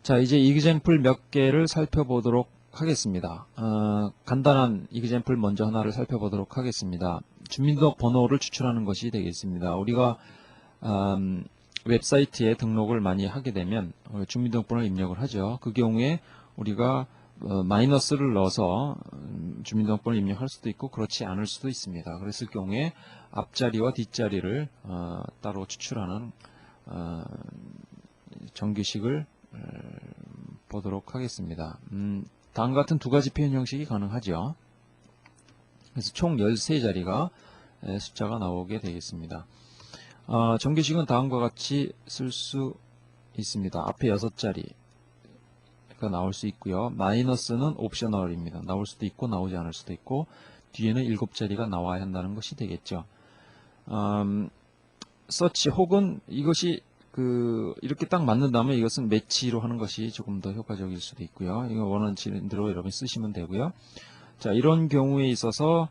자, 이제 이그젬플 몇 개를 살펴보도록 하겠습니다. 간단한 이그젬플 먼저 하나를 살펴보도록 하겠습니다. 주민등록번호를 추출하는 것이 되겠습니다. 우리가 웹사이트에 등록을 많이 하게 되면 주민등록번호를 입력을 하죠. 그 경우에 우리가 마이너스를 넣어서 주민등록번호를 입력할 수도 있고 그렇지 않을 수도 있습니다. 그랬을 경우에 앞자리와 뒷자리를 따로 추출하는 정규식을 보도록 하겠습니다. 다음과 같은 두 가지 표현 형식이 가능하죠. 그래서 총 13자리가 숫자가 나오게 되겠습니다. 정규식은 다음과 같이 쓸 수 있습니다. 앞에 6자리가 나올 수 있고요. 마이너스는 옵셔널입니다. 나올 수도 있고 나오지 않을 수도 있고 뒤에는 7자리가 나와야 한다는 것이 되겠죠. 서치 혹은 이것이 이렇게 딱 맞는다면 이것은 매치로 하는 것이 조금 더 효과적일 수도 있고요. 이거 원하는 대로 여러분이 쓰시면 되고요. 자, 이런 경우에 있어서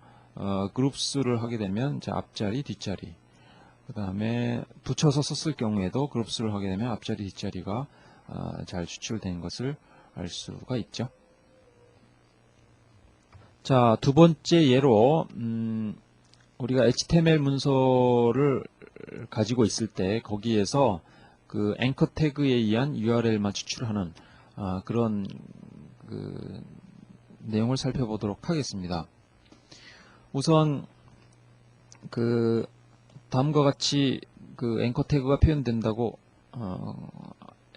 그룹 수를 하게 되면 자, 앞자리, 뒷자리. 그 다음에 붙여서 썼을 경우에도 그룹 수를 하게 되면 앞자리, 뒷자리가 잘 추출된 것을 알 수가 있죠. 자, 두 번째 예로 우리가 HTML 문서를 가지고 있을 때 거기에서 그 앵커 태그에 의한 URL만 추출하는 그런 내용을 살펴보도록 하겠습니다. 우선 다음과 같이 앵커 태그가 표현된다고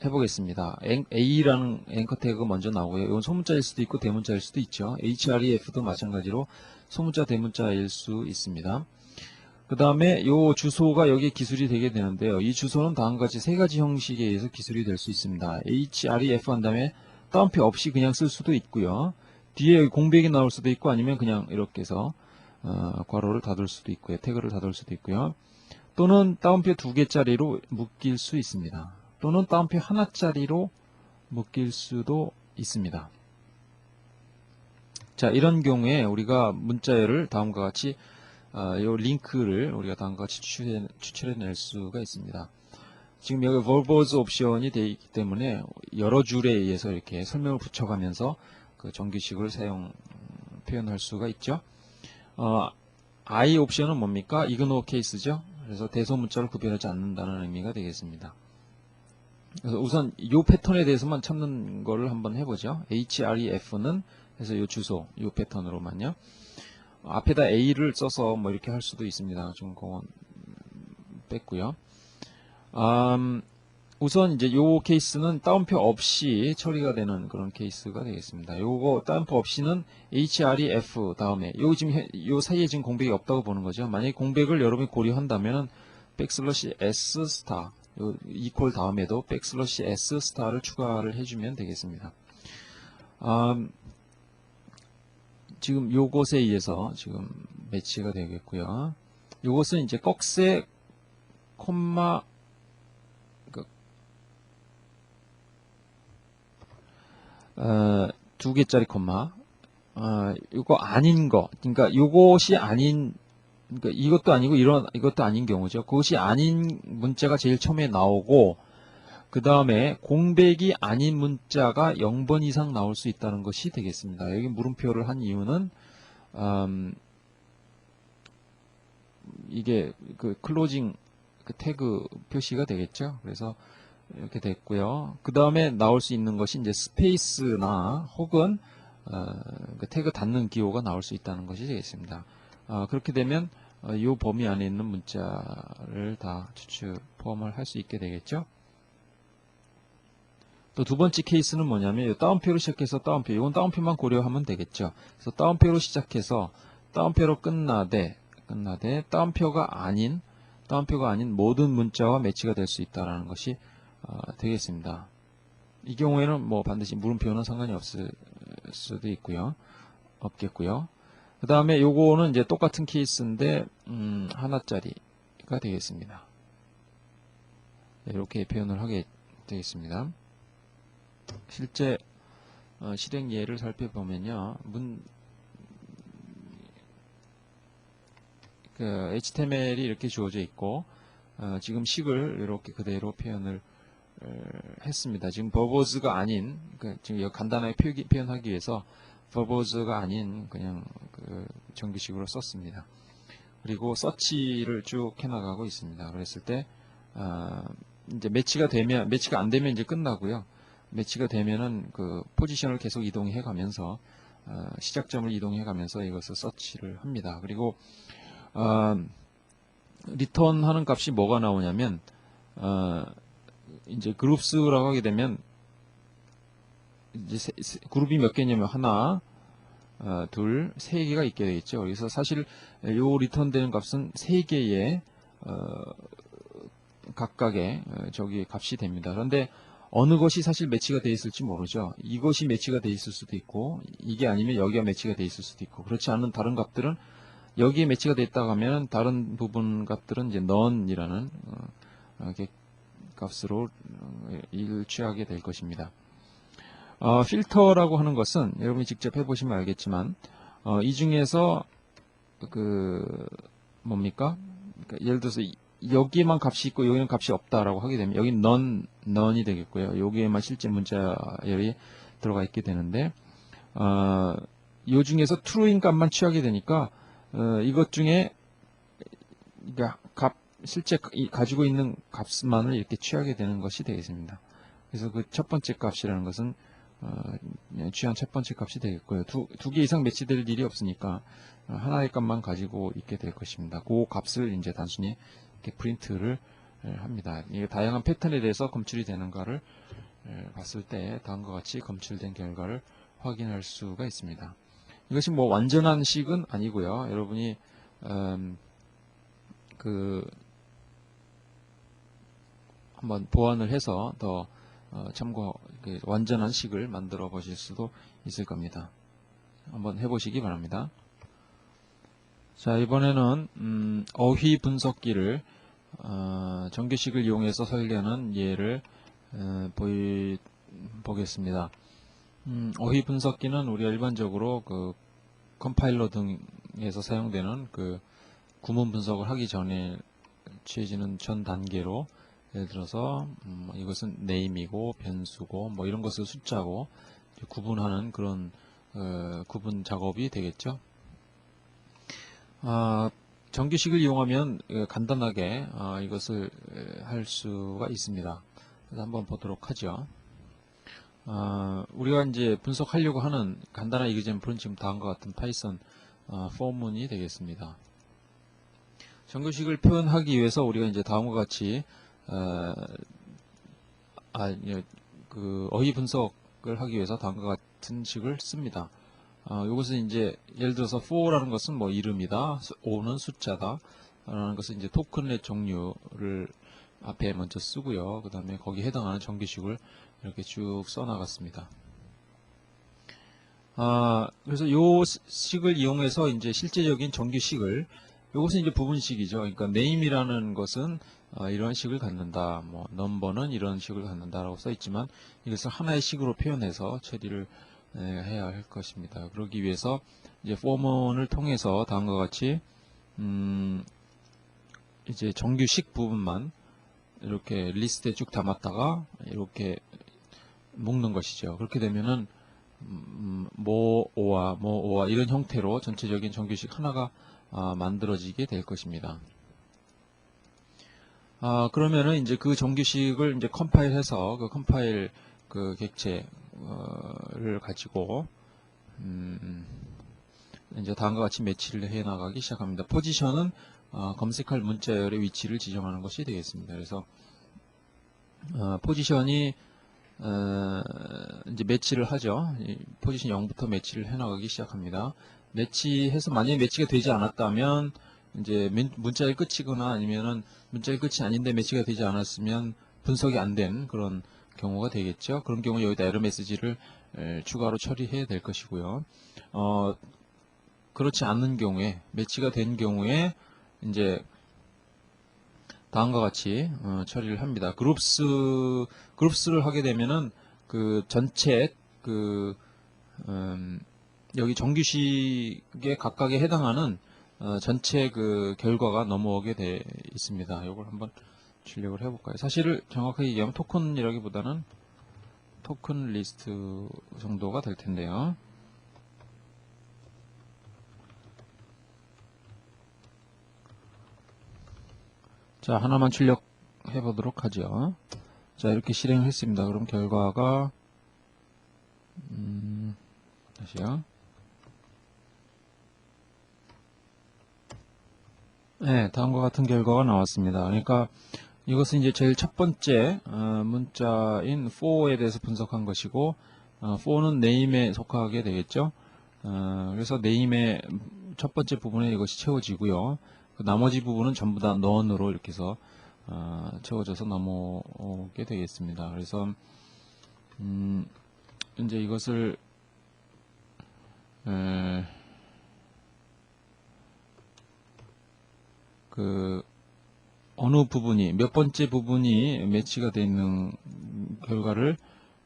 해보겠습니다. A라는 앵커 태그가 먼저 나오고요. 이건 소문자일 수도 있고 대문자일 수도 있죠. href도 마찬가지로 소문자 대문자일 수 있습니다. 그 다음에 이 주소가 여기에 기술이 되게 되는데요. 이 주소는 다음과 같이 세 가지 형식에 의해서 기술이 될 수 있습니다. href 한 다음에 따옴표 없이 그냥 쓸 수도 있고요. 뒤에 공백이 나올 수도 있고 아니면 그냥 이렇게 해서 괄호를 닫을 수도 있고요. 태그를 닫을 수도 있고요. 또는 따옴표 2개짜리로 묶일 수 있습니다. 또는 따옴표 하나짜리로 묶일 수도 있습니다. 자, 이런 경우에 우리가 문자열을 다음과 같이 이 링크를 우리가 다음과 같이 추출해낼 수가 있습니다. 지금 여기 verbose 옵션이 되어 있기 때문에 여러 줄에 의해서 이렇게 설명을 붙여가면서 그 정규식을 표현할 수가 있죠. I 옵션은 뭡니까? 이그노 케이스죠. 그래서 대소문자를 구별하지 않는다는 의미가 되겠습니다. 그래서 우선 이 패턴에 대해서만 찾는 거를 한번 해보죠. href는 그래서 이 주소, 이 패턴으로만요. 앞에다 A를 써서 뭐 이렇게 할 수도 있습니다. 좀 그건 뺐고요. 우선 이제 요 케이스는 따옴표 없이 처리가 되는 그런 케이스가 되겠습니다. 요거 따옴표 없이는 href 다음에 요 사이에 지금 공백이 없다고 보는 거죠. 만약에 공백을 여러분이 고려한다면은 백슬러시 s 스타 요 이퀄 다음에도 백슬러시 s 스타를 추가를 해주면 되겠습니다. 지금 요것에 의해서 지금 매치가 되겠고요. 요것은 이제 꺽쇠 콤마 두 개짜리 콤마 이거 아닌 거 그러니까 요것이 아닌 그러니까 이것도 아니고 이것도 아닌 경우죠. 그것이 아닌 문자가 제일 처음에 나오고 그 다음에 공백이 아닌 문자가 0번 이상 나올 수 있다는 것이 되겠습니다. 여기 물음표를 한 이유는 이게 클로징 태그 표시가 되겠죠. 그래서 이렇게 됐고요. 그 다음에 나올 수 있는 것이 이제 스페이스나 혹은 태그 닫는 기호가 나올 수 있다는 것이 되겠습니다. 그렇게 되면 이 범위 안에 있는 문자를 다 포함을 할 수 있게 되겠죠. 또 두 번째 케이스는 뭐냐면 따옴표로 시작해서 따옴표, 이건 따옴표만 고려하면 되겠죠. 그래서 따옴표로 시작해서 따옴표로 끝나되 따옴표가 아닌 모든 문자와 매치가 될 수 있다는 것이 되겠습니다. 이 경우에는 뭐 반드시 물음표는 상관이 없을 수도 있고요. 없겠고요. 그 다음에 요거는 이제 똑같은 케이스인데 하나짜리가 되겠습니다. 이렇게 표현을 하게 되겠습니다. 실제 실행 예를 살펴보면요. HTML이 이렇게 주어져 있고 지금 식을 이렇게 그대로 표현을 했습니다. 지금 버보즈가 아닌 지금 이거 간단하게 표현하기 위해서 버보즈가 아닌 그냥 그 정규식으로 썼습니다. 그리고 서치를 쭉 해나가고 있습니다. 그랬을 때 이제 매치가 안 되면 이제 끝나고요. 매치가 되면은 그 포지션을 계속 이동해 가면서 시작점을 이동해 가면서 이것을 서치를 합니다. 그리고 리턴하는 값이 뭐가 나오냐면 이제 그룹스라고 하게 되면 이제 그룹이 몇 개냐면 하나, 둘, 세 개가 있게 되겠죠. 그래서 사실 요 리턴되는 값은 세 개의 각각의 저기 값이 됩니다. 그런데 어느 것이 사실 매치가 되어 있을지 모르죠. 이것이 매치가 되어 있을 수도 있고 이게 아니면 여기가 매치가 되어 있을 수도 있고 그렇지 않은 다른 값들은 여기에 매치가 되어 있다고 하면 다른 부분 값들은 이제 none이라는 값으로 일치하게 될 것입니다. 필터라고 하는 것은 여러분이 직접 해보시면 알겠지만 이 중에서 뭡니까? 그러니까 예를 들어서 여기에만 값이 있고 여기는 값이 없다라고 하게 되면 여기는 none이 되겠고요. 여기에만 실제 문자열이 들어가 있게 되는데 이 중에서 true인 값만 취하게 되니까 이것 중에 그러니까 실제 가지고 있는 값만을 이렇게 취하게 되는 것이 되겠습니다. 그래서 그 첫 번째 값이라는 것은 취한 첫 번째 값이 되겠고요. 두 개 이상 매치될 일이 없으니까 하나의 값만 가지고 있게 될 것입니다. 그 값을 이제 단순히 이렇게 프린트를 합니다. 이게 다양한 패턴에 대해서 검출이 되는가를 봤을 때 다음과 같이 검출된 결과를 확인할 수가 있습니다. 이것이 뭐 완전한 식은 아니고요. 여러분이 한번 보완을 해서 더 완전한 식을 만들어 보실 수도 있을 겁니다. 한번 해보시기 바랍니다. 자, 이번에는 어휘 분석기를 정규식을 이용해서 설계하는 예를 보겠습니다. 어휘 분석기는 우리가 일반적으로 그 컴파일러 등에서 사용되는 그 구문 분석을 하기 전에 취해지는 전 단계로 예를 들어서 이것은 name이고 변수고 뭐 이런 것을 숫자고 구분하는 그런 구분 작업이 되겠죠. 정규식을 이용하면 간단하게 이것을 할 수가 있습니다. 그래서 한번 보도록 하죠. 우리가 이제 분석하려고 하는 간단한 이그젬플은 지금 다음과 같은 파이썬 포문이 되겠습니다. 정규식을 표현하기 위해서 우리가 이제 다음과 같이 그 어휘 분석을 하기 위해서 다음과 같은 식을 씁니다. 이것은 이제 예를 들어서 for라는 것은 뭐 이름이다, o는 숫자다 라는 것은 이제 토큰의 종류를 앞에 먼저 쓰고요. 그 다음에 거기에 해당하는 정규식을 이렇게 쭉 써나갔습니다. 그래서 이 식을 이용해서 이제 실제적인 정규식을 이것은 이제 부분식이죠. 그러니까 name이라는 것은 이런 식을 갖는다. 뭐 number는 이런 식을 갖는다라고 써 있지만 이것을 하나의 식으로 표현해서 처리를 해야 할 것입니다. 그러기 위해서 이제 포문을 통해서 다음과 같이 이제 정규식 부분만 이렇게 리스트에 쭉 담았다가 이렇게 묶는 것이죠. 그렇게 되면은 뭐오와 이런 형태로 전체적인 정규식 하나가 만들어지게 될 것입니다. 그러면은 이제 그 정규식을 이제 컴파일해서 그 컴파일 그 객체를 가지고 이제 다음과 같이 매치를 해 나가기 시작합니다. 포지션은 검색할 문자열의 위치를 지정하는 것이 되겠습니다. 그래서 포지션이 이제 매치를 하죠. 포지션 0부터 매치를 해 나가기 시작합니다. 매치해서 만약에 매치가 되지 않았다면 이제 문자의 끝이거나 아니면은 문자의 끝이 아닌데 매치가 되지 않았으면 분석이 안 된 그런 경우가 되겠죠. 그런 경우 여기다 에러 메시지를 추가로 처리해야 될 것이고요. 그렇지 않는 경우에 매치가 된 경우에 이제 다음과 같이 처리를 합니다. 그룹스를 하게 되면은 그 전체 여기 정규식에 각각에 해당하는 전체 그 결과가 넘어오게 돼 있습니다. 이걸 한번 출력을 해볼까요? 사실을 정확하게 얘기하면 토큰이라기보다는 토큰 리스트 정도가 될 텐데요. 자, 하나만 출력해 보도록 하죠. 자, 이렇게 실행을 했습니다. 그럼 결과가 다시요. 네, 다음과 같은 결과가 나왔습니다. 그러니까 이것은 이제 제일 첫 번째 문자인 for에 대해서 분석한 것이고, for는 name에 속하게 되겠죠. 그래서 name의 첫 번째 부분에 이것이 채워지고요. 그 나머지 부분은 전부 다 none으로 이렇게 해서 채워져서 넘어오게 되겠습니다. 그래서 이제 이것을 그 어느 부분이 몇 번째 부분이 매치가 되어 있는 결과를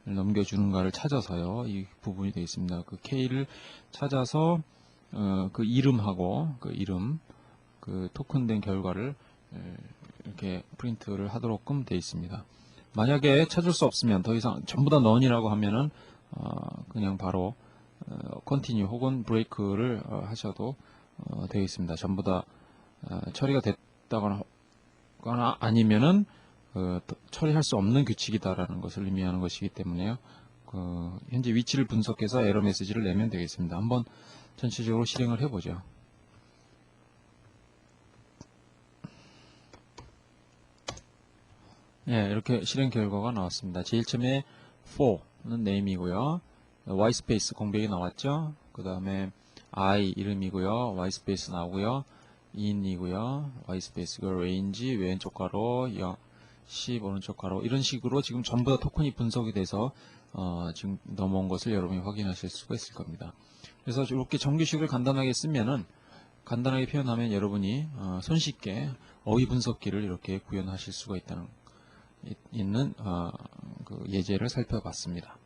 넘겨주는가를 찾아서요. 이 부분이 되어 있습니다. 그 K를 찾아서 그 이름하고 그 이름 그 토큰된 결과를 이렇게 프린트를 하도록끔 되어 있습니다. 만약에 찾을 수 없으면 더 이상 전부 다 none이라고 하면은 그냥 바로 continue 혹은 break를 하셔도 되어 있습니다. 전부 다 처리가 됐다거나 아니면은 처리할 수 없는 규칙이다라는 것을 의미하는 것이기 때문에요. 현재 위치를 분석해서 에러 메시지를 내면 되겠습니다. 한번 전체적으로 실행을 해보죠. 예, 이렇게 실행 결과가 나왔습니다. 제일 처음에 for는 name이고요. whitespace 공백이 나왔죠. 그 다음에 I 이름이고요. whitespace 나오고요. in이고요. whitespace가 range 왼쪽 가로 10 오른쪽 가로 이런 식으로 지금 전부 다 토큰이 분석이 돼서 지금 넘어온 것을 여러분이 확인하실 수가 있을 겁니다. 그래서 이렇게 정규식을 간단하게 쓰면은 간단하게 표현하면 여러분이 손쉽게 어휘 분석기를 이렇게 구현하실 수가 있는 그 예제를 살펴봤습니다.